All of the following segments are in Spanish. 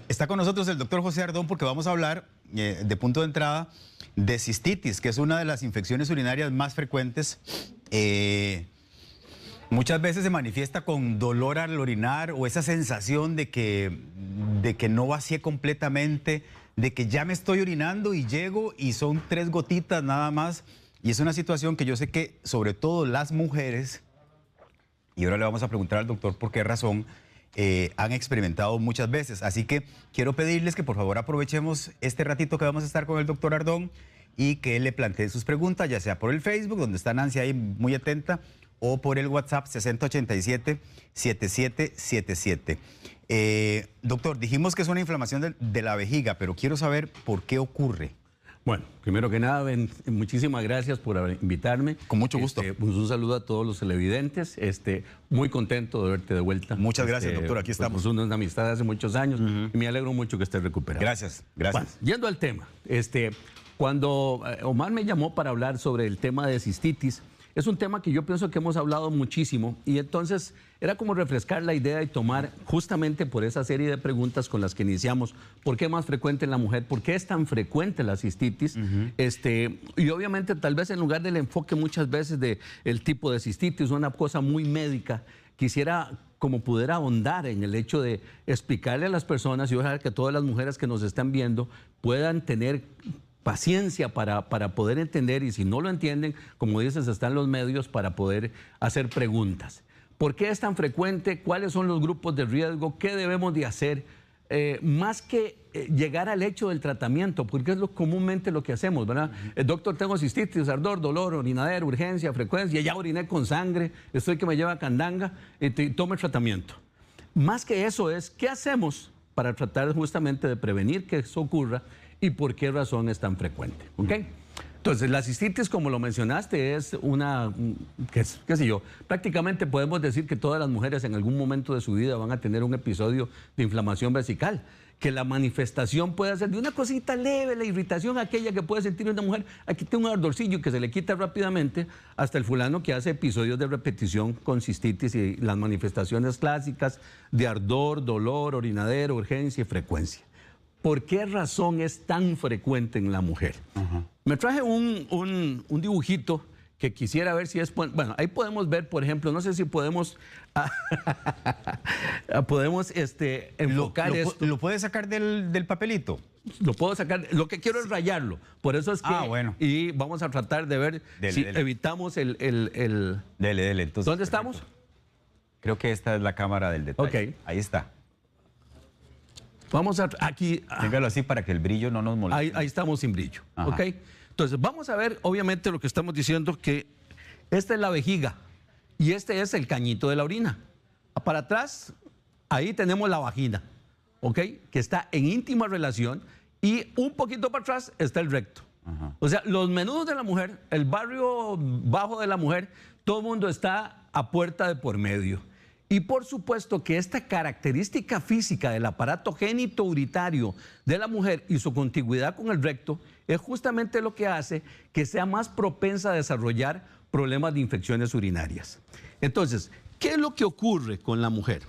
Está con nosotros el doctor José Ardón porque vamos a hablar de punto de entrada de cistitis, que es una de las infecciones urinarias más frecuentes. Muchas veces se manifiesta con dolor al orinar o esa sensación de que no vacié completamente, de que ya me estoy orinando y llego y son 3 gotitas nada más. Y es una situación que yo sé que sobre todo las mujeres, y ahora le vamos a preguntar al doctor por qué razón, han experimentado muchas veces. Así que quiero pedirles que por favor aprovechemos este ratito que vamos a estar con el doctor Ardón y que él le plantee sus preguntas, ya sea por el Facebook, donde está Nancy ahí muy atenta, o por el WhatsApp 6087-7777. Doctor, dijimos que es una inflamación de la vejiga, pero quiero saber por qué ocurre. Bueno, primero que nada, muchísimas gracias por invitarme. Con mucho gusto. Pues un saludo a todos los televidentes. Muy contento de verte de vuelta. Muchas gracias, doctor. Aquí estamos. Pues una amistad de hace muchos años y me alegro mucho que estés recuperado. Gracias, gracias. Bueno, yendo al tema, cuando Omar me llamó para hablar sobre el tema de cistitis, es un tema que yo pienso que hemos hablado muchísimo y entonces era como refrescar la idea y tomar justamente por esa serie de preguntas con las que iniciamos. ¿Por qué es más frecuente en la mujer? ¿Por qué es tan frecuente la cistitis? Y obviamente tal vez en lugar del enfoque muchas veces del tipo de cistitis, una cosa muy médica, quisiera como poder ahondar en el hecho de explicarle a las personas y ojalá que todas las mujeres que nos están viendo puedan tener paciencia para poder entender, y si no lo entienden, como dices, están los medios para poder hacer preguntas. ¿Por qué es tan frecuente? ¿Cuáles son los grupos de riesgo? ¿Qué debemos de hacer? Más que llegar al hecho del tratamiento, porque es comúnmente lo que hacemos, ¿verdad? Doctor, tengo cistitis, ardor, dolor, orinadera, urgencia, frecuencia, ya oriné con sangre, estoy que me lleva a candanga, tome tratamiento. Más que eso es, ¿qué hacemos para tratar justamente de prevenir que eso ocurra? ¿Y por qué razón es tan frecuente? ¿Ok? Entonces, la cistitis, como lo mencionaste, es qué sé yo, prácticamente podemos decir que todas las mujeres en algún momento de su vida van a tener un episodio de inflamación vesical, que la manifestación puede ser de una cosita leve, la irritación aquella que puede sentir una mujer, aquí tiene un ardorcillo que se le quita rápidamente, hasta el fulano que hace episodios de repetición con cistitis y las manifestaciones clásicas de ardor, dolor, orinadera, urgencia y frecuencia. ¿Por qué razón es tan frecuente en la mujer? Me traje un dibujito que quisiera ver si es... Bueno, ahí podemos ver, por ejemplo, no sé si podemos... enfocar esto. ¿Lo puedes sacar del papelito? Lo puedo sacar, lo que quiero es rayarlo. Por eso es que... bueno. Y vamos a tratar de ver si evitamos el... Dele. Entonces, ¿dónde estamos? Creo que esta es la cámara del detalle. Ok. Ahí está. Vamos a... Aquí... Téngalo así para que el brillo no nos moleste. Ahí estamos sin brillo. Ajá. ¿Ok? Entonces, vamos a ver, obviamente, lo que estamos diciendo, que esta es la vejiga y este es el cañito de la orina. Para atrás, ahí tenemos la vagina, ¿ok? Que está en íntima relación, y un poquito para atrás está el recto. Ajá. O sea, los menudos de la mujer, el barrio bajo de la mujer, todo el mundo está a puerta de por medio. Y por supuesto que esta característica física del aparato genitourinario de la mujer y su contigüidad con el recto es justamente lo que hace que sea más propensa a desarrollar problemas de infecciones urinarias. Entonces, ¿qué es lo que ocurre con la mujer?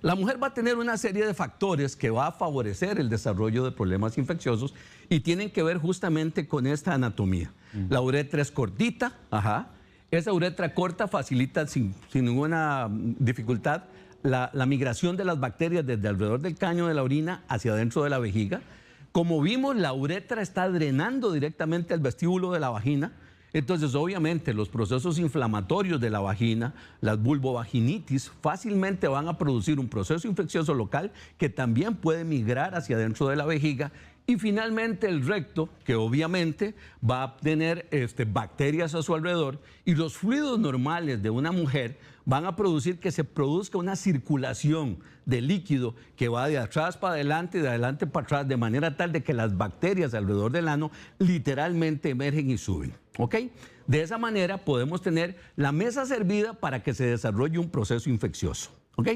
La mujer va a tener una serie de factores que va a favorecer el desarrollo de problemas infecciosos y tienen que ver justamente con esta anatomía. La uretra es cortita, Esa uretra corta facilita sin ninguna dificultad la migración de las bacterias desde alrededor del caño de la orina hacia adentro de la vejiga. Como vimos, la uretra está drenando directamente al vestíbulo de la vagina. Entonces, obviamente, los procesos inflamatorios de la vagina, las vulvovaginitis, fácilmente van a producir un proceso infeccioso local que también puede migrar hacia adentro de la vejiga. Y finalmente el recto, que obviamente va a tener bacterias a su alrededor, y los fluidos normales de una mujer van a producir que se produzca una circulación de líquido que va de atrás para adelante y de adelante para atrás, de manera tal de que las bacterias alrededor del ano literalmente emergen y suben. ¿Ok? De esa manera podemos tener la mesa servida para que se desarrolle un proceso infeccioso. ¿Ok?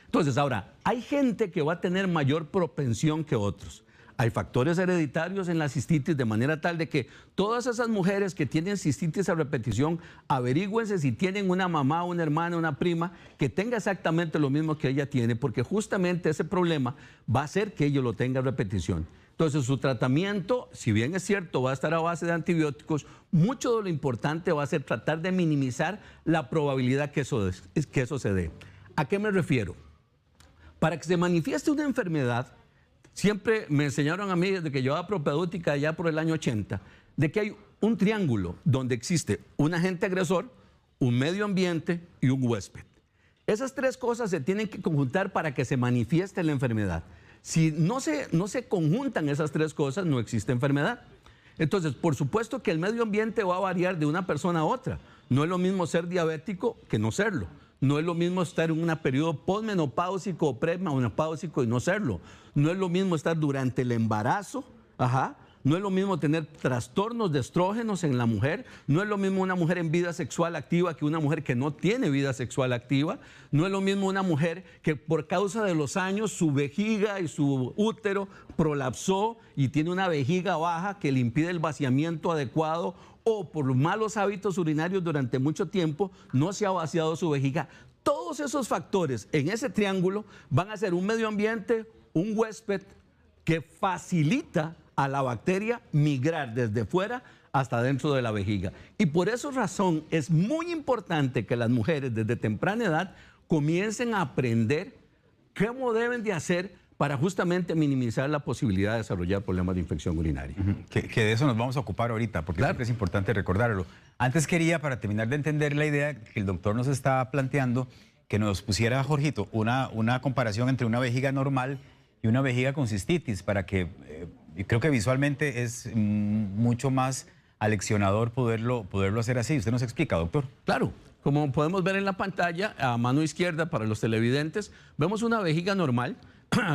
Entonces, ahora, hay gente que va a tener mayor propensión que otros. Hay factores hereditarios en la cistitis de manera tal de que todas esas mujeres que tienen cistitis a repetición, averígüense si tienen una mamá, una hermana, una prima que tenga exactamente lo mismo que ella tiene, porque justamente ese problema va a hacer que ello lo tenga a repetición. Entonces su tratamiento, si bien es cierto, va a estar a base de antibióticos, mucho de lo importante va a ser tratar de minimizar la probabilidad que eso se dé. ¿A qué me refiero? Para que se manifieste una enfermedad, siempre me enseñaron a mí desde que yo daba propedéutica allá por el año 80, de que hay un triángulo donde existe un agente agresor, un medio ambiente y un huésped. Esas tres cosas se tienen que conjuntar para que se manifieste la enfermedad. Si no se conjuntan esas tres cosas, no existe enfermedad. Entonces, por supuesto que el medio ambiente va a variar de una persona a otra. No es lo mismo ser diabético que no serlo. No es lo mismo estar en un periodo posmenopáusico o premenopáusico y no serlo. No es lo mismo estar durante el embarazo, no es lo mismo tener trastornos de estrógenos en la mujer, no es lo mismo una mujer en vida sexual activa que una mujer que no tiene vida sexual activa, no es lo mismo una mujer que por causa de los años su vejiga y su útero prolapsó y tiene una vejiga baja que le impide el vaciamiento adecuado, o por malos hábitos urinarios durante mucho tiempo no se ha vaciado su vejiga. Todos esos factores en ese triángulo van a ser un medio ambiente, un huésped que facilita a la bacteria migrar desde fuera hasta dentro de la vejiga. Y por esa razón es muy importante que las mujeres desde temprana edad comiencen a aprender cómo deben de hacer para justamente minimizar la posibilidad de desarrollar problemas de infección urinaria. Que de eso nos vamos a ocupar ahorita, porque Claro. siempre es importante recordarlo. Antes quería, para terminar de entender la idea que el doctor nos está planteando, que nos pusiera, Jorgito, una comparación entre una vejiga normal y una vejiga con cistitis, para que, creo que visualmente es mucho más aleccionador poderlo hacer así. ¿Usted nos explica, doctor? Claro, como podemos ver en la pantalla, a mano izquierda para los televidentes, vemos una vejiga normal.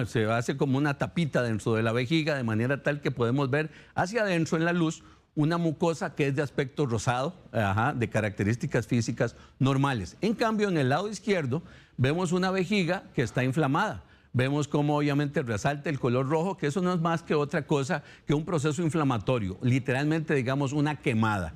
Se hace como una tapita dentro de la vejiga de manera tal que podemos ver hacia adentro en la luz una mucosa que es de aspecto rosado, de características físicas normales. En cambio, en el lado izquierdo vemos una vejiga que está inflamada. Vemos cómo obviamente resalta el color rojo, que eso no es más que otra cosa que un proceso inflamatorio, literalmente digamos una quemada.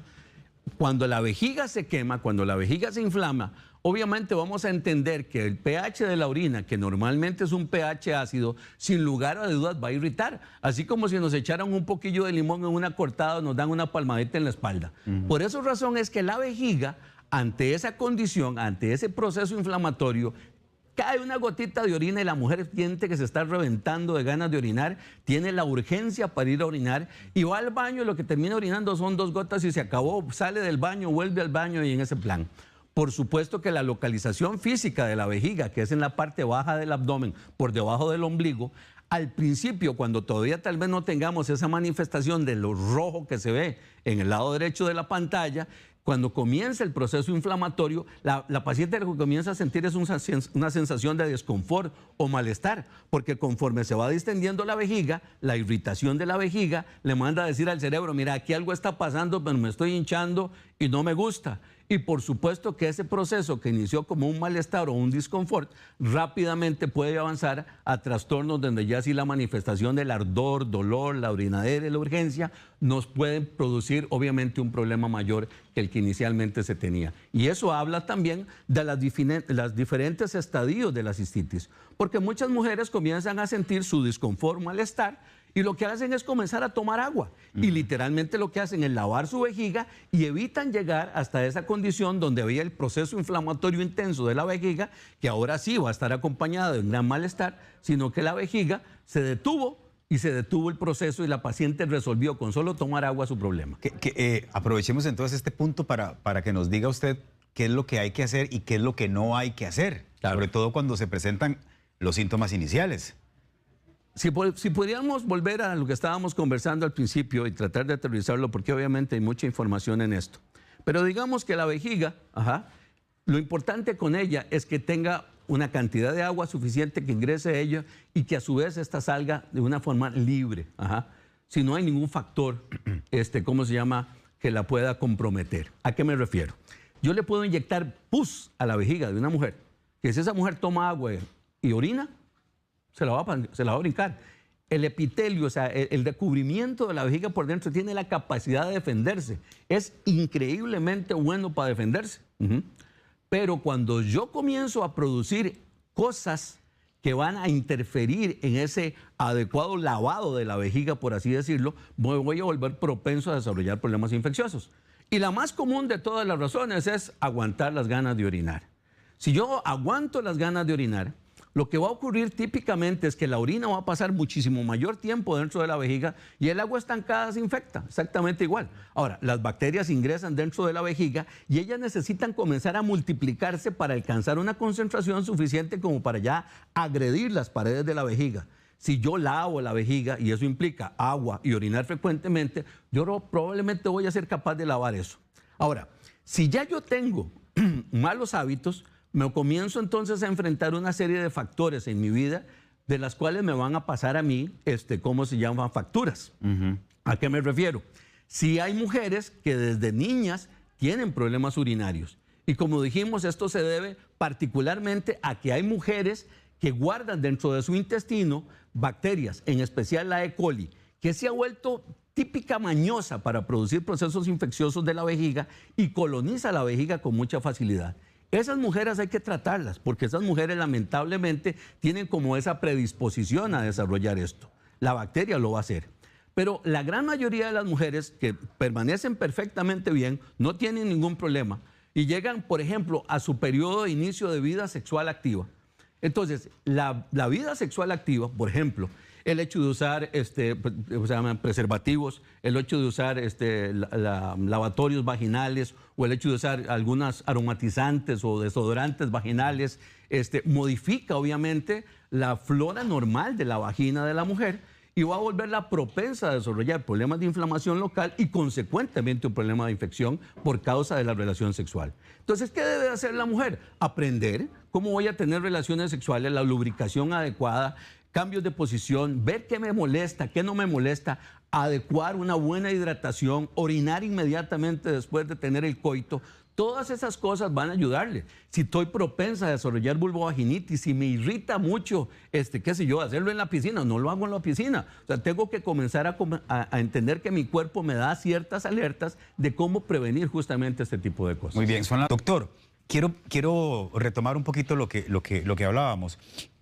Cuando la vejiga se quema, cuando la vejiga se inflama, obviamente vamos a entender que el pH de la orina, que normalmente es un pH ácido, sin lugar a dudas va a irritar. Así como si nos echaran un poquillo de limón en una cortada o nos dan una palmadita en la espalda. Por esa razón es que la vejiga, ante esa condición, ante ese proceso inflamatorio, cae una gotita de orina y la mujer siente que se está reventando de ganas de orinar, tiene la urgencia para ir a orinar y va al baño y lo que termina orinando son 2 gotas y se acabó, sale del baño, vuelve al baño y en ese plan. Por supuesto que la localización física de la vejiga, que es en la parte baja del abdomen, por debajo del ombligo, al principio, cuando todavía tal vez no tengamos esa manifestación de lo rojo que se ve en el lado derecho de la pantalla, cuando comienza el proceso inflamatorio, la paciente lo que comienza a sentir es una sensación de desconfort o malestar, porque conforme se va distendiendo la vejiga, la irritación de la vejiga le manda a decir al cerebro, mira, aquí algo está pasando, pero me estoy hinchando y no me gusta. Y por supuesto que ese proceso que inició como un malestar o un disconfort, rápidamente puede avanzar a trastornos donde ya sí la manifestación del ardor, dolor, la orinadera y la urgencia nos pueden producir obviamente un problema mayor que el que inicialmente se tenía. Y eso habla también de las diferentes estadios de la cistitis, porque muchas mujeres comienzan a sentir su disconfort, malestar, y lo que hacen es comenzar a tomar agua. Y literalmente lo que hacen es lavar su vejiga y evitan llegar hasta esa condición donde había el proceso inflamatorio intenso de la vejiga, que ahora sí va a estar acompañada de un gran malestar, sino que la vejiga se detuvo y se detuvo el proceso y la paciente resolvió con solo tomar agua su problema. Aprovechemos entonces este punto para que nos diga usted qué es lo que hay que hacer y qué es lo que no hay que hacer, Claro. sobre todo cuando se presentan los síntomas iniciales. Si pudiéramos volver a lo que estábamos conversando al principio y tratar de aterrizarlo, porque obviamente hay mucha información en esto. Pero digamos que la vejiga, lo importante con ella es que tenga una cantidad de agua suficiente que ingrese a ella y que a su vez esta salga de una forma libre. Si no hay ningún factor, ¿cómo se llama?, que la pueda comprometer. ¿A qué me refiero? Yo le puedo inyectar pus a la vejiga de una mujer, que si esa mujer toma agua y orina, se la va a brincar. el epitelio, o sea, el recubrimiento de la vejiga por dentro tiene la capacidad de defenderse. Es increíblemente bueno para defenderse. Pero cuando yo comienzo a producir cosas que van a interferir en ese adecuado lavado de la vejiga, por así decirlo, me voy a volver propenso a desarrollar problemas infecciosos. Y la más común de todas las razones es aguantar las ganas de orinar. Si yo aguanto las ganas de orinar, lo que va a ocurrir típicamente es que la orina va a pasar muchísimo mayor tiempo dentro de la vejiga y el agua estancada se infecta, exactamente igual. Ahora, las bacterias ingresan dentro de la vejiga y ellas necesitan comenzar a multiplicarse para alcanzar una concentración suficiente como para ya agredir las paredes de la vejiga. Si yo lavo la vejiga y eso implica agua y orinar frecuentemente, yo probablemente voy a ser capaz de lavar eso. Ahora, si ya yo tengo malos hábitos, me comienzo entonces a enfrentar una serie de factores en mi vida de las cuales me van a pasar a mí, ¿cómo se llaman? Facturas. ¿A qué me refiero? Si hay mujeres que desde niñas tienen problemas urinarios y como dijimos, esto se debe particularmente a que hay mujeres que guardan dentro de su intestino bacterias, en especial la E. coli, que se ha vuelto típica mañosa para producir procesos infecciosos de la vejiga y coloniza la vejiga con mucha facilidad. Esas mujeres hay que tratarlas porque esas mujeres lamentablemente tienen como esa predisposición a desarrollar esto. La bacteria lo va a hacer. Pero la gran mayoría de las mujeres que permanecen perfectamente bien, no tienen ningún problema y llegan, por ejemplo, a su periodo de inicio de vida sexual activa. Entonces, la vida sexual activa, por ejemplo, el hecho de usar se llaman preservativos, el hecho de usar lavatorios vaginales o el hecho de usar algunas aromatizantes o desodorantes vaginales, modifica obviamente la flora normal de la vagina de la mujer y va a volverla propensa a desarrollar problemas de inflamación local y consecuentemente un problema de infección por causa de la relación sexual. Entonces, ¿qué debe hacer la mujer? Aprender cómo voy a tener relaciones sexuales, la lubricación adecuada, cambios de posición, ver qué me molesta, qué no me molesta, adecuar una buena hidratación, orinar inmediatamente después de tener el coito. Todas esas cosas van a ayudarle. Si estoy propensa a desarrollar vulvovaginitis, si me irrita mucho, qué sé yo, hacerlo en la piscina, no lo hago en la piscina. O sea, tengo que comenzar a entender que mi cuerpo me da ciertas alertas de cómo prevenir justamente este tipo de cosas. Muy bien, doctor, quiero retomar un poquito lo que hablábamos.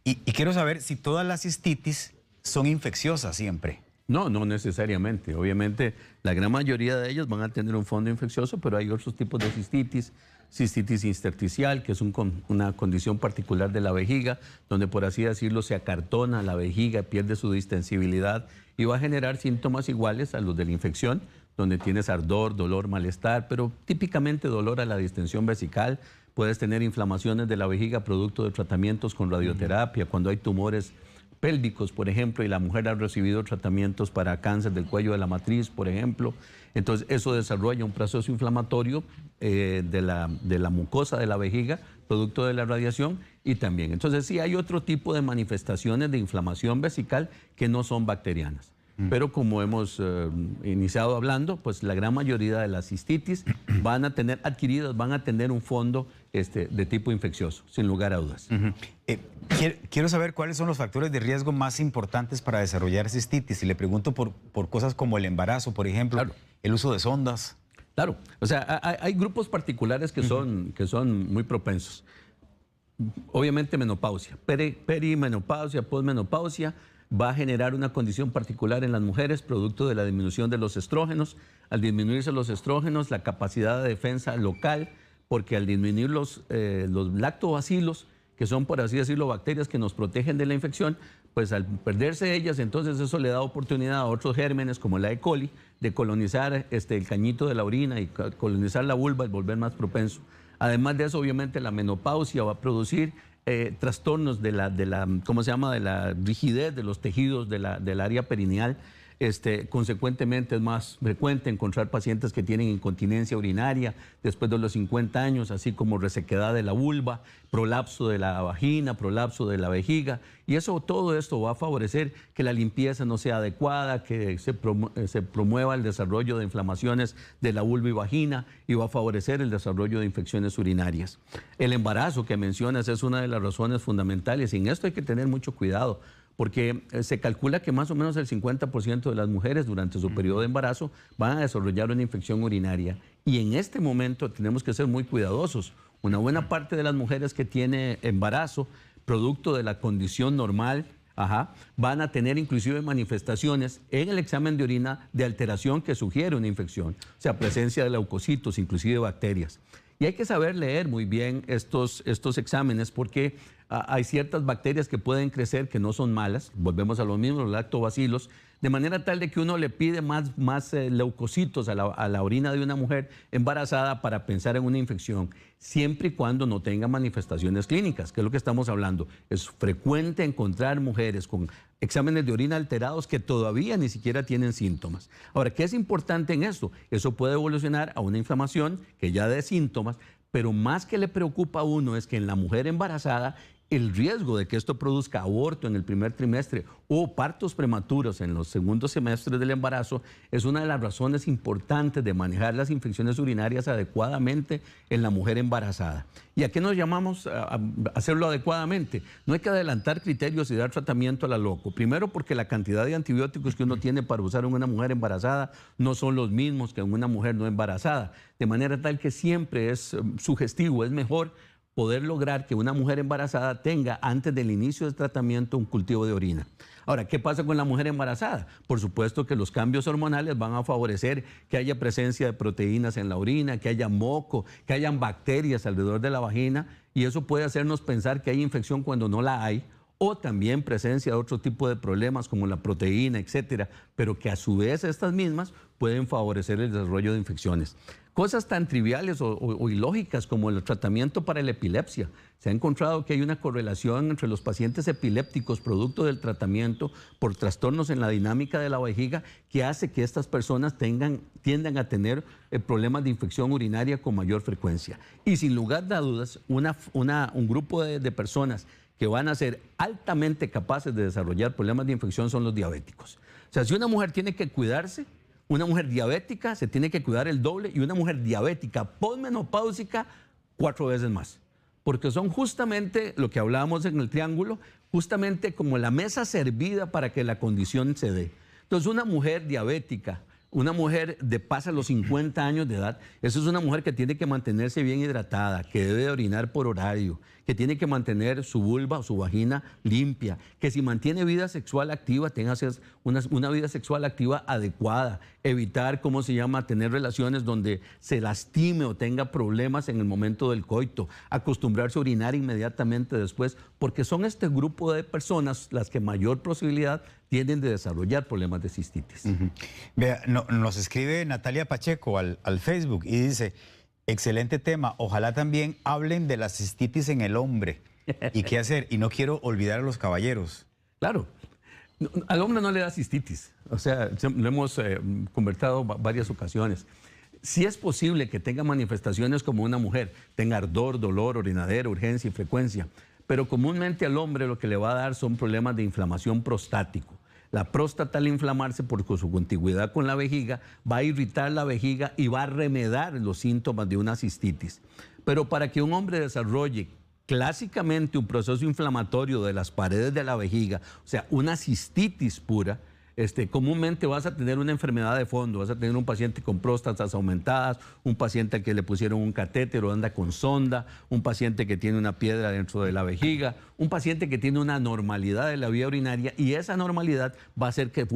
Y quiero saber si todas las cistitis son infecciosas siempre. No, no necesariamente. Obviamente, la gran mayoría de ellos van a tener un fondo infeccioso, pero hay otros tipos de cistitis. Cistitis intersticial, que es una condición particular de la vejiga, donde por así decirlo se acartona la vejiga, pierde su distensibilidad y va a generar síntomas iguales a los de la infección, donde tienes ardor, dolor, malestar, pero típicamente dolor a la distensión vesical. Puedes tener inflamaciones de la vejiga producto de tratamientos con radioterapia, cuando hay tumores pélvicos, por ejemplo, y la mujer ha recibido tratamientos para cáncer del cuello de la matriz, por ejemplo. Entonces, eso desarrolla un proceso inflamatorio de la mucosa de la vejiga, producto de la radiación, y también. Entonces, sí hay otro tipo de manifestaciones de inflamación vesical que no son bacterianas. Pero como hemos iniciado hablando, pues la gran mayoría de las cistitis van a tener un fondo de tipo infeccioso, sin lugar a dudas. Quiero saber cuáles son los factores de riesgo más importantes para desarrollar cistitis. Y le pregunto por cosas como el embarazo, por ejemplo, claro, el uso de sondas. Claro, o sea, hay grupos particulares que son muy propensos. Obviamente menopausia, perimenopausia, posmenopausia, va a generar una condición particular en las mujeres producto de la disminución de los estrógenos. Al disminuirse los estrógenos, la capacidad de defensa local, porque al disminuir los lactobacilos, que son, por así decirlo, bacterias que nos protegen de la infección, pues al perderse ellas, entonces eso le da oportunidad a otros gérmenes como la E. coli de colonizar el cañito de la orina y colonizar la vulva y volver más propenso. Además de eso, obviamente, la menopausia va a producir trastornos de la rigidez de los tejidos del área perineal. Consecuentemente es más frecuente encontrar pacientes que tienen incontinencia urinaria después de los 50 años, así como resequedad de la vulva, prolapso de la vagina, prolapso de la vejiga, y todo esto va a favorecer que la limpieza no sea adecuada, que se promueva el desarrollo de inflamaciones de la vulva y vagina, y va a favorecer el desarrollo de infecciones urinarias. El embarazo que mencionas es una de las razones fundamentales, y en esto hay que tener mucho cuidado, porque se calcula que más o menos el 50% de las mujeres durante su periodo de embarazo van a desarrollar una infección urinaria. Y en este momento tenemos que ser muy cuidadosos. Una buena parte de las mujeres que tiene embarazo, producto de la condición normal, van a tener inclusive manifestaciones en el examen de orina de alteración que sugiere una infección, o sea, presencia de leucocitos, inclusive bacterias. Y hay que saber leer muy bien estos exámenes porque hay ciertas bacterias que pueden crecer que no son malas, volvemos a lo mismo, los lactobacilos, de manera tal de que uno le pide más leucocitos a la orina de una mujer embarazada para pensar en una infección, siempre y cuando no tenga manifestaciones clínicas, que es lo que estamos hablando. Es frecuente encontrar mujeres con exámenes de orina alterados que todavía ni siquiera tienen síntomas. Ahora, ¿qué es importante en esto? Eso puede evolucionar a una inflamación que ya dé síntomas, pero más que le preocupa a uno es que en la mujer embarazada el riesgo de que esto produzca aborto en el primer trimestre o partos prematuros en los segundos semestres del embarazo es una de las razones importantes de manejar las infecciones urinarias adecuadamente en la mujer embarazada. ¿Y a qué nos llamamos a hacerlo adecuadamente? No hay que adelantar criterios y dar tratamiento a la loco. Primero porque la cantidad de antibióticos que uno tiene para usar en una mujer embarazada no son los mismos que en una mujer no embarazada. De manera tal que siempre es sugestivo, es mejor poder lograr que una mujer embarazada tenga antes del inicio del tratamiento un cultivo de orina. Ahora, ¿qué pasa con la mujer embarazada? Por supuesto que los cambios hormonales van a favorecer que haya presencia de proteínas en la orina, que haya moco, que hayan bacterias alrededor de la vagina y eso puede hacernos pensar que hay infección cuando no la hay o también presencia de otro tipo de problemas como la proteína, etcétera, pero que a su vez estas mismas pueden favorecer el desarrollo de infecciones. Cosas tan triviales o ilógicas como el tratamiento para la epilepsia. Se ha encontrado que hay una correlación entre los pacientes epilépticos producto del tratamiento por trastornos en la dinámica de la vejiga que hace que estas personas tiendan a tener problemas de infección urinaria con mayor frecuencia. Y sin lugar a dudas, un grupo de personas que van a ser altamente capaces de desarrollar problemas de infección son los diabéticos. O sea, si una mujer tiene que cuidarse, una mujer diabética se tiene que cuidar el doble y una mujer diabética posmenopáusica 4 veces más. Porque son justamente lo que hablábamos en el triángulo, justamente como la mesa servida para que la condición se dé. Entonces, una mujer diabética, una mujer de pasa los 50 años de edad, esa es una mujer que tiene que mantenerse bien hidratada, que debe de orinar por horario, que tiene que mantener su vulva o su vagina limpia, que si mantiene vida sexual activa, tenga una vida sexual activa adecuada, evitar, tener relaciones donde se lastime o tenga problemas en el momento del coito, acostumbrarse a orinar inmediatamente después, porque son este grupo de personas las que mayor posibilidad tienen de desarrollar problemas de cistitis. Vea, nos escribe Natalia Pacheco al Facebook y dice, excelente tema, ojalá también hablen de la cistitis en el hombre y qué hacer. Y no quiero olvidar a los caballeros. Claro, al hombre no le da cistitis, o sea, lo hemos conversado varias ocasiones. Sí es posible que tenga manifestaciones como una mujer, tenga ardor, dolor, orinadera, urgencia y frecuencia, pero comúnmente al hombre lo que le va a dar son problemas de inflamación prostático. La próstata al inflamarse por su contigüidad con la vejiga va a irritar la vejiga y va a remedar los síntomas de una cistitis. Pero para que un hombre desarrolle clásicamente un proceso inflamatorio de las paredes de la vejiga, o sea, una cistitis pura, comúnmente vas a tener una enfermedad de fondo, vas a tener un paciente con próstatas aumentadas, un paciente al que le pusieron un catéter o anda con sonda, un paciente que tiene una piedra dentro de la vejiga, un paciente que tiene una anormalidad de la vía urinaria y esa anormalidad va a hacer que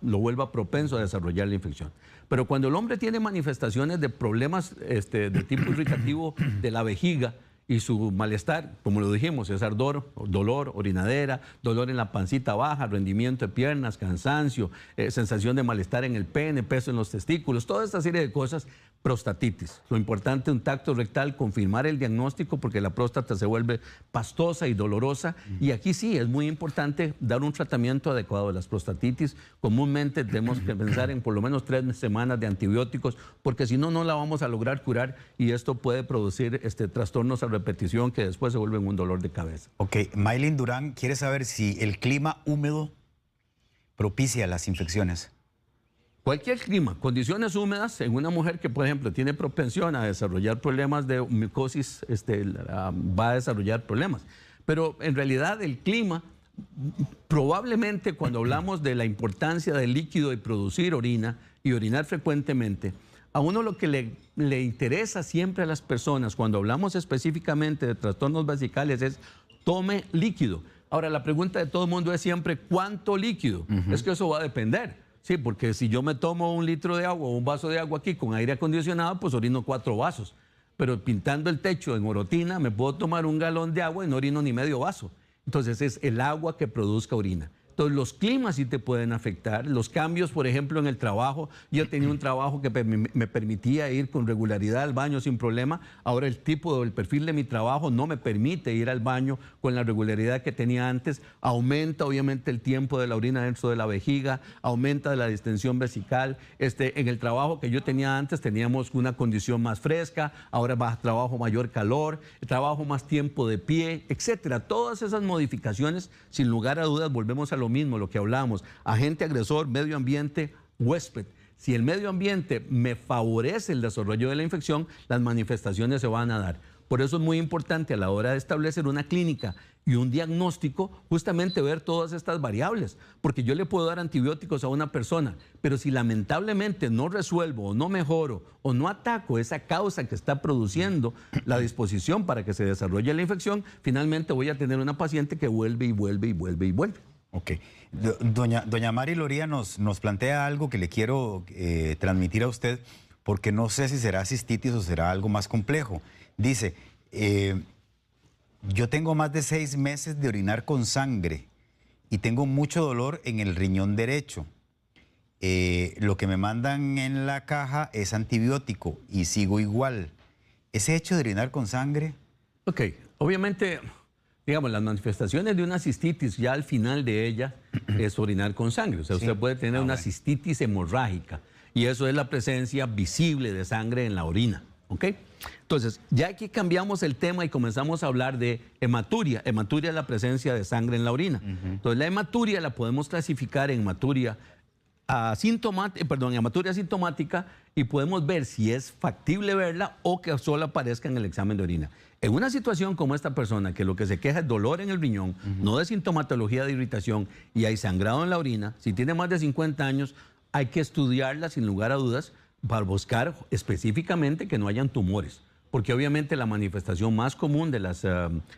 lo vuelva propenso a desarrollar la infección. Pero cuando el hombre tiene manifestaciones de problemas de tipo irritativo de la vejiga, y su malestar, como lo dijimos, es ardor, dolor, orinadera, dolor en la pancita baja, rendimiento de piernas, cansancio, sensación de malestar en el pene, peso en los testículos, toda esta serie de cosas, prostatitis. Lo importante, un tacto rectal, confirmar el diagnóstico porque la próstata se vuelve pastosa y dolorosa. Y aquí sí, es muy importante dar un tratamiento adecuado de las prostatitis. Comúnmente tenemos que pensar en por lo menos 3 semanas de antibióticos porque si no, no la vamos a lograr curar y esto puede producir trastornos a repetición que después se vuelven un dolor de cabeza. Ok, Maylin Durán quiere saber si el clima húmedo propicia las infecciones. Cualquier clima, condiciones húmedas en una mujer que, por ejemplo, tiene propensión a desarrollar problemas de micosis, va a desarrollar problemas. Pero en realidad el clima probablemente cuando hablamos de la importancia del líquido y producir orina y orinar frecuentemente, a uno lo que le interesa siempre a las personas cuando hablamos específicamente de trastornos vesicales es tome líquido. Ahora, la pregunta de todo el mundo es siempre ¿cuánto líquido? Es que eso va a depender. Sí, porque si yo me tomo 1 litro de agua o un vaso de agua aquí con aire acondicionado, pues orino 4 vasos. Pero pintando el techo en orotina me puedo tomar 1 galón de agua y no orino ni medio vaso. Entonces es el agua que produzca orina. Entonces los climas sí te pueden afectar, los cambios, por ejemplo, en el trabajo. Yo tenía un trabajo que me permitía ir con regularidad al baño sin problema. Ahora el perfil de mi trabajo no me permite ir al baño con la regularidad que tenía antes. Aumenta obviamente el tiempo de la orina dentro de la vejiga, aumenta la distensión vesical. En el trabajo que yo tenía antes teníamos una condición más fresca, ahora trabajo mayor calor, trabajo más tiempo de pie, etcétera. Todas esas modificaciones, sin lugar a dudas, volvemos a lo mismo, lo que hablábamos, agente agresor, medio ambiente, huésped. Si el medio ambiente me favorece el desarrollo de la infección, las manifestaciones se van a dar. Por eso es muy importante a la hora de establecer una clínica y un diagnóstico, justamente ver todas estas variables, porque yo le puedo dar antibióticos a una persona, pero si lamentablemente no resuelvo o no mejoro o no ataco esa causa que está produciendo la disposición para que se desarrolle la infección, finalmente voy a tener una paciente que vuelve y vuelve y vuelve y vuelve. Ok. Doña Mari Loría nos plantea algo que le quiero transmitir a usted, porque no sé si será cistitis o será algo más complejo. Dice, yo tengo más de 6 meses de orinar con sangre y tengo mucho dolor en el riñón derecho. Lo que me mandan en la caja es antibiótico y sigo igual. ¿Ese hecho de orinar con sangre? Ok, obviamente, digamos, las manifestaciones de una cistitis ya al final de ella es orinar con sangre. O sea, usted puede tener una cistitis hemorrágica y eso es la presencia visible de sangre en la orina. ¿Ok? Entonces, ya aquí cambiamos el tema y comenzamos a hablar de hematuria. Hematuria es la presencia de sangre en la orina. Entonces, la hematuria la podemos clasificar en hematuria asintomática y podemos ver si es factible verla o que solo aparezca en el examen de orina. En una situación como esta persona, que lo que se queja es dolor en el riñón, no de sintomatología de irritación y hay sangrado en la orina, si tiene más de 50 años, hay que estudiarla sin lugar a dudas para buscar específicamente que no hayan tumores. Porque obviamente la manifestación más común de las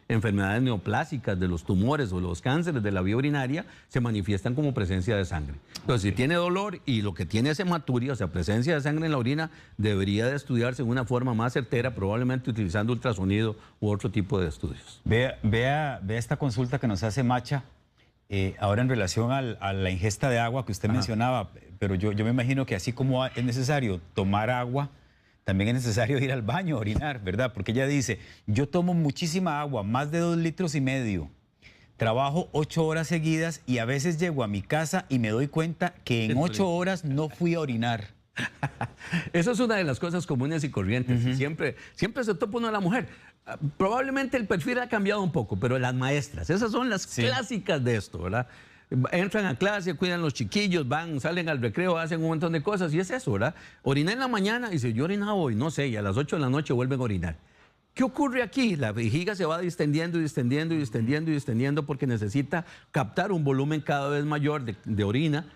enfermedades neoplásicas, de los tumores o los cánceres de la vía urinaria, se manifiestan como presencia de sangre. Entonces, si tiene dolor y lo que tiene es hematuria, o sea, presencia de sangre en la orina, debería de estudiarse de una forma más certera, probablemente utilizando ultrasonido u otro tipo de estudios. Vea esta consulta que nos hace Macha, ahora en relación a la ingesta de agua que usted mencionaba, pero yo me imagino que así como es necesario tomar agua, también es necesario ir al baño a orinar, ¿verdad? Porque ella dice, yo tomo muchísima agua, más de 2,5 litros, trabajo 8 horas seguidas y a veces llego a mi casa y me doy cuenta que en 8 horas no fui a orinar. Eso es una de las cosas comunes y corrientes. Siempre se topa uno a la mujer. Probablemente el perfil ha cambiado un poco, pero las maestras, esas son las clásicas de esto, ¿verdad? Entran a clase, cuidan los chiquillos, salen al recreo, hacen un montón de cosas y es eso, ¿verdad? Orinar en la mañana y dice, yo orinaba hoy, no sé, y a las 8 de la noche vuelven a orinar. ¿Qué ocurre aquí? La vejiga se va distendiendo y distendiendo y distendiendo y distendiendo porque necesita captar un volumen cada vez mayor de orina.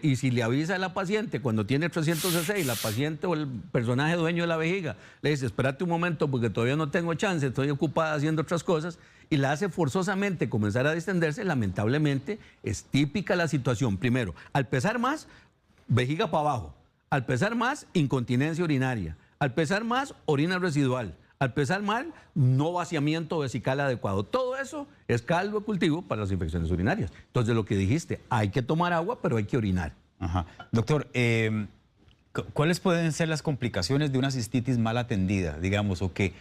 Y si le avisa a la paciente cuando tiene 300 cc, la paciente o el personaje dueño de la vejiga le dice, espérate un momento porque todavía no tengo chance, estoy ocupada haciendo otras cosas, y la hace forzosamente comenzar a distenderse, lamentablemente es típica la situación. Primero, al pesar más, vejiga para abajo. Al pesar más, incontinencia urinaria. Al pesar más, orina residual. Al pesar mal, no vaciamiento vesical adecuado. Todo eso es caldo de cultivo para las infecciones urinarias. Entonces, lo que dijiste, hay que tomar agua, pero hay que orinar. Ajá. Doctor, ¿cuáles pueden ser las complicaciones de una cistitis mal atendida, digamos, o que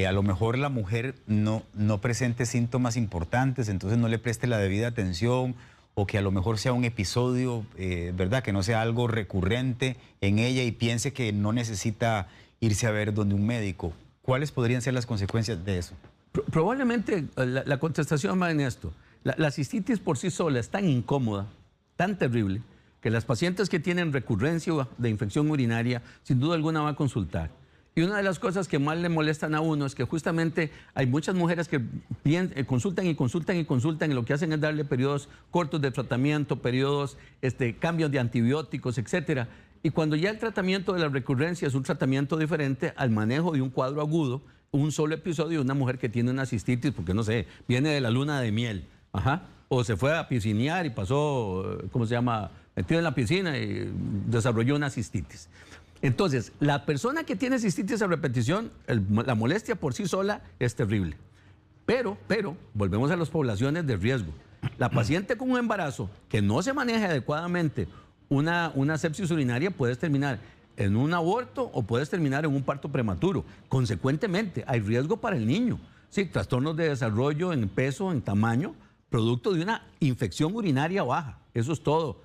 a lo mejor la mujer no presente síntomas importantes, entonces no le preste la debida atención, o que a lo mejor sea un episodio, ¿verdad? Que no sea algo recurrente en ella y piense que no necesita irse a ver donde un médico? ¿Cuáles podrían ser las consecuencias de eso? Probablemente la contestación va en esto. La cistitis por sí sola es tan incómoda, tan terrible, que las pacientes que tienen recurrencia de infección urinaria, sin duda alguna van a consultar. Y una de las cosas que más le molestan a uno es que justamente hay muchas mujeres que consultan y consultan y consultan y lo que hacen es darle periodos cortos de tratamiento, periodos, cambios de antibióticos, etcétera. Y cuando ya el tratamiento de la recurrencia es un tratamiento diferente al manejo de un cuadro agudo, un solo episodio de una mujer que tiene una cistitis, porque no sé, viene de la luna de miel, o se fue a piscinear y pasó, ¿cómo se llama?, metido en la piscina y desarrolló una cistitis. Entonces, la persona que tiene cistitis a repetición, la molestia por sí sola es terrible. Pero, volvemos a las poblaciones de riesgo. La paciente con un embarazo que no se maneja adecuadamente una sepsis urinaria puede terminar en un aborto o puedes terminar en un parto prematuro. Consecuentemente, hay riesgo para el niño. Sí, trastornos de desarrollo en peso, en tamaño, producto de una infección urinaria baja. Eso es todo.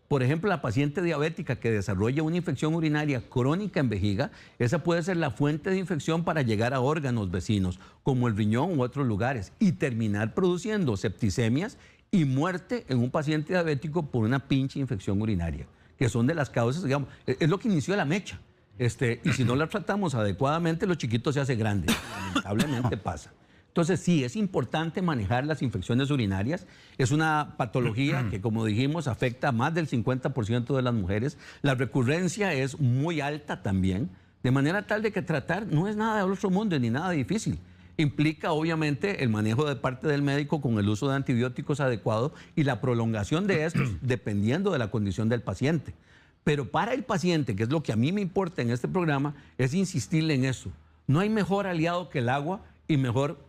Por ejemplo, la paciente diabética que desarrolla una infección urinaria crónica en vejiga, esa puede ser la fuente de infección para llegar a órganos vecinos, como el riñón u otros lugares, y terminar produciendo septicemias y muerte en un paciente diabético por una pinche infección urinaria, que son de las causas, digamos, es lo que inició la mecha. Y si no la tratamos adecuadamente, los chiquitos se hace grande. Lamentablemente pasa. Entonces, sí, es importante manejar las infecciones urinarias. Es una patología que, como dijimos, afecta a más del 50% de las mujeres. La recurrencia es muy alta también, de manera tal de que tratar no es nada de otro mundo ni nada difícil. Implica, obviamente, el manejo de parte del médico con el uso de antibióticos adecuado y la prolongación de estos, dependiendo de la condición del paciente. Pero para el paciente, que es lo que a mí me importa en este programa, es insistirle en eso. No hay mejor aliado que el agua y mejor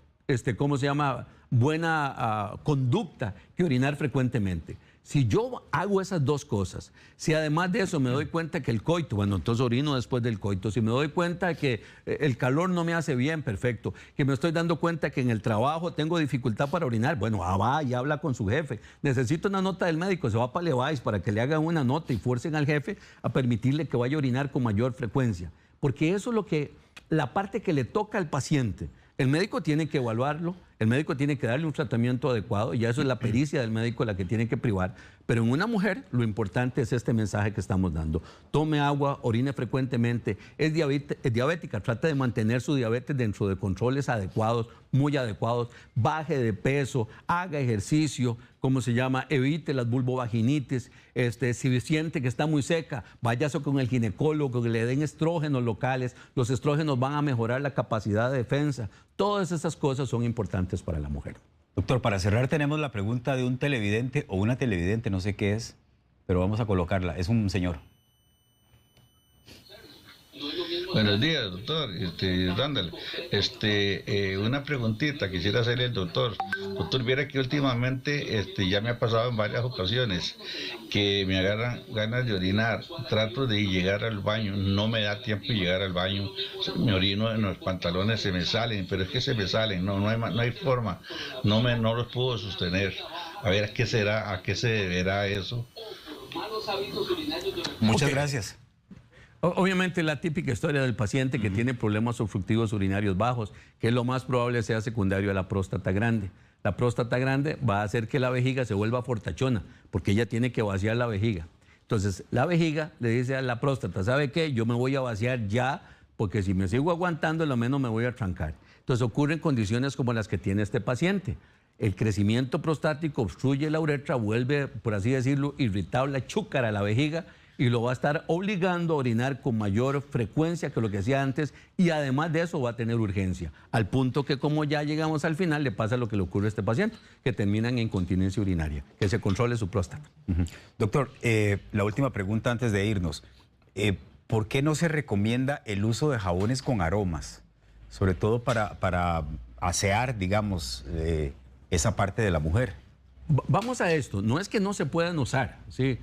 buena conducta que orinar frecuentemente. Si yo hago esas dos cosas, si además de eso me doy cuenta que el coito, bueno, entonces orino después del coito, si me doy cuenta que el calor no me hace bien, perfecto, que me estoy dando cuenta que en el trabajo tengo dificultad para orinar, bueno, va y habla con su jefe. Necesito una nota del médico, se va para Levi's para que le hagan una nota y fuercen al jefe a permitirle que vaya a orinar con mayor frecuencia. Porque eso es la parte que le toca al paciente. El médico tiene que evaluarlo, el médico tiene que darle un tratamiento adecuado, y ya eso es la pericia del médico la que tiene que privar. Pero en una mujer lo importante es este mensaje que estamos dando. Tome agua, orine frecuentemente, es diabética, trate de mantener su diabetes dentro de controles adecuados, muy adecuados, baje de peso, haga ejercicio, evite las vulvovaginitis, si siente que está muy seca, váyase con el ginecólogo, que le den estrógenos locales, los estrógenos van a mejorar la capacidad de defensa. Todas esas cosas son importantes para la mujer. Doctor, para cerrar tenemos la pregunta de un televidente o una televidente, no sé qué es, pero vamos a colocarla. Es un señor. Buenos días, doctor. Randall, una preguntita quisiera hacerle al doctor. Doctor, viera que últimamente ya me ha pasado en varias ocasiones que me agarran ganas de orinar. Trato de llegar al baño, no me da tiempo de llegar al baño. Me orino en los pantalones, se me salen, pero es que se me salen, no hay forma, no los puedo sostener. A ver, ¿a qué se deberá eso? Muchas gracias. Obviamente la típica historia del paciente que tiene problemas obstructivos urinarios bajos, que lo más probable sea secundario a la próstata grande. La próstata grande va a hacer que la vejiga se vuelva fortachona, porque ella tiene que vaciar la vejiga. Entonces la vejiga le dice a la próstata, ¿sabe qué? Yo me voy a vaciar ya, porque si me sigo aguantando, lo menos me voy a trancar. Entonces ocurren condiciones como las que tiene este paciente. El crecimiento prostático obstruye la uretra, vuelve, por así decirlo, irritable, chúcara la vejiga, y lo va a estar obligando a orinar con mayor frecuencia que lo que hacía antes, y además de eso va a tener urgencia, al punto que, como ya llegamos al final, le pasa lo que le ocurre a este paciente, que termina en incontinencia urinaria, que se controle su próstata. Doctor, la última pregunta antes de irnos. ¿Por qué no se recomienda el uso de jabones con aromas? Sobre todo para asear, digamos, esa parte de la mujer. Vamos a esto, no es que no se puedan usar, ¿sí?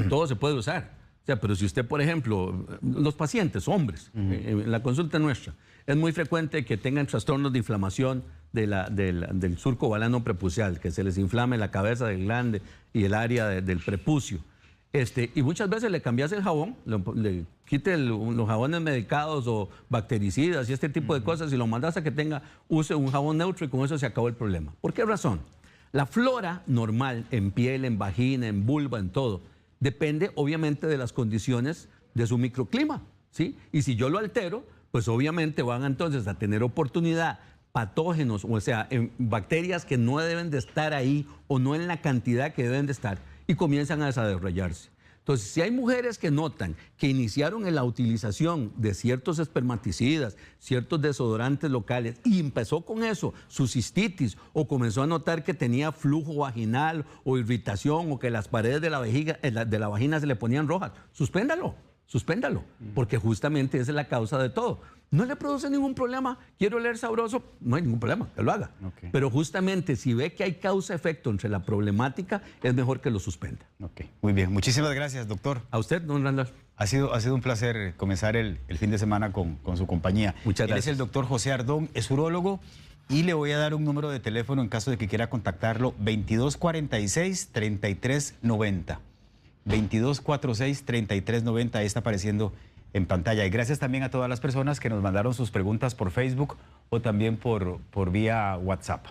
Todo se puede usar. O sea, pero si usted, por ejemplo, los pacientes, hombres, en la consulta nuestra, es muy frecuente que tengan trastornos de inflamación del surco balano prepucial, que se les inflame la cabeza del glande y el área del prepucio. Y muchas veces le cambias el jabón, le quite los jabones medicados o bactericidas y este tipo de cosas, y lo mandas a que use un jabón neutro, y con eso se acabó el problema. ¿Por qué razón? La flora normal en piel, en vagina, en vulva, en todo, depende obviamente de las condiciones de su microclima. ¿sí? Y si yo lo altero, pues obviamente van entonces a tener oportunidad patógenos, o sea, en bacterias que no deben de estar ahí o no en la cantidad que deben de estar y comienzan a desarrollarse. Entonces, si hay mujeres que notan que iniciaron en la utilización de ciertos espermaticidas, ciertos desodorantes locales y empezó con eso su cistitis o comenzó a notar que tenía flujo vaginal o irritación o que las paredes de la vagina se le ponían rojas, suspéndalo, porque justamente esa es la causa de todo. No le produce ningún problema, quiero oler sabroso, no hay ningún problema, que lo haga. Okay. Pero justamente si ve que hay causa-efecto entre la problemática, es mejor que lo suspenda. Ok, muy bien. Muchísimas gracias, doctor. A usted, don Randall. Ha sido un placer comenzar el fin de semana con su compañía. Muchas gracias. Él es el doctor José Ardón, es urólogo, y le voy a dar un número de teléfono en caso de que quiera contactarlo, 2246-3390. 2246-3390, ahí está apareciendo en pantalla. Y gracias también a todas las personas que nos mandaron sus preguntas por Facebook o también por vía WhatsApp.